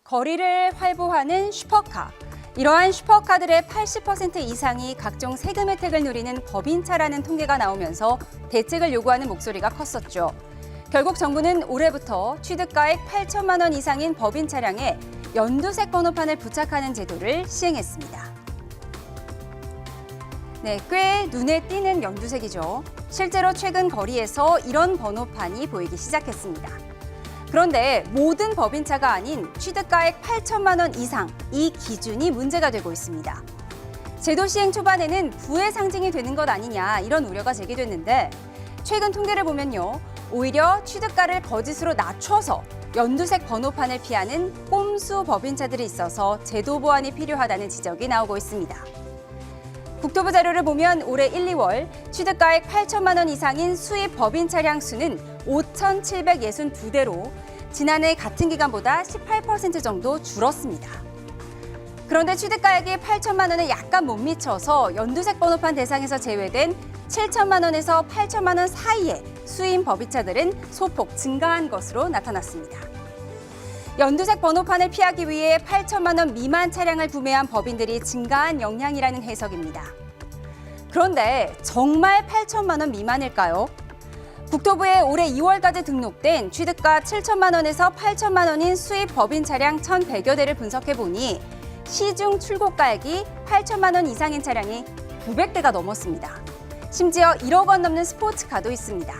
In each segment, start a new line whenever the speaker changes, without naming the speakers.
거리를 활보하는 슈퍼카. 이러한 슈퍼카들의 80% 이상이 각종 세금 혜택을 누리는 법인차라는 통계가 나오면서 대책을 요구하는 목소리가 컸었죠. 결국 정부는 올해부터 취득가액 8천만 원 이상인 법인 차량에 연두색 번호판을 부착하는 제도를 시행했습니다. 네, 꽤 눈에 띄는 연두색이죠. 실제로 최근 거리에서 이런 번호판이 보이기 시작했습니다. 그런데 모든 법인차가 아닌 취득가액 8천만 원 이상, 이 기준이 문제가 되고 있습니다. 제도 시행 초반에는 부의 상징이 되는 것 아니냐 이런 우려가 제기됐는데 최근 통계를 보면요. 오히려 취득가를 거짓으로 낮춰서 연두색 번호판을 피하는 꼼수 법인차들이 있어서 제도 보완이 필요하다는 지적이 나오고 있습니다. 국토부 자료를 보면 올해 1, 2월 취득가액 8천만 원 이상인 수입 법인 차량 수는 5,762대로 지난해 같은 기간보다 18% 정도 줄었습니다. 그런데 취득가액이 8천만 원에 약간 못 미쳐서 연두색 번호판 대상에서 제외된 7천만 원에서 8천만 원 사이의 수입 법인차들은 소폭 증가한 것으로 나타났습니다. 연두색 번호판을 피하기 위해 8천만 원 미만 차량을 구매한 법인들이 증가한 영향이라는 해석입니다. 그런데 정말 8천만 원 미만일까요? 국토부에 올해 2월까지 등록된 취득가 7천만 원에서 8천만 원인 수입 법인 차량 1,100여 대를 분석해보니 시중 출고가액이 8천만 원 이상인 차량이 900대가 넘었습니다. 심지어 1억 원 넘는 스포츠카도 있습니다.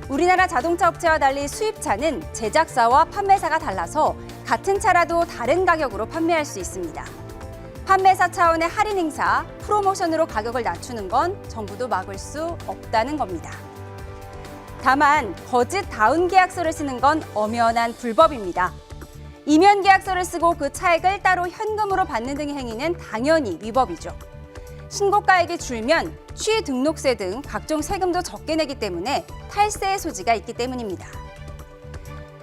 우리나라 자동차 업체와 달리 수입차는 제작사와 판매사가 달라서 같은 차라도 다른 가격으로 판매할 수 있습니다. 판매사 차원의 할인 행사, 프로모션으로 가격을 낮추는 건 정부도 막을 수 없다는 겁니다. 다만 거짓 다운 계약서를 쓰는 건 엄연한 불법입니다. 이면 계약서를 쓰고 그 차액을 따로 현금으로 받는 등의 행위는 당연히 위법이죠. 신고가액이 줄면 취등록세 등 각종 세금도 적게 내기 때문에 탈세의 소지가 있기 때문입니다.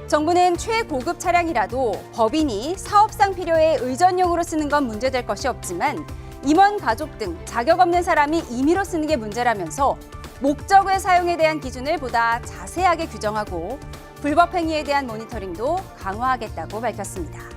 정부는 최고급 차량이라도 법인이 사업상 필요에 의전용으로 쓰는 건 문제될 것이 없지만 임원 가족 등 자격 없는 사람이 임의로 쓰는 게 문제라면서 목적 외 사용에 대한 기준을 보다 자세하게 규정하고 불법 행위에 대한 모니터링도 강화하겠다고 밝혔습니다.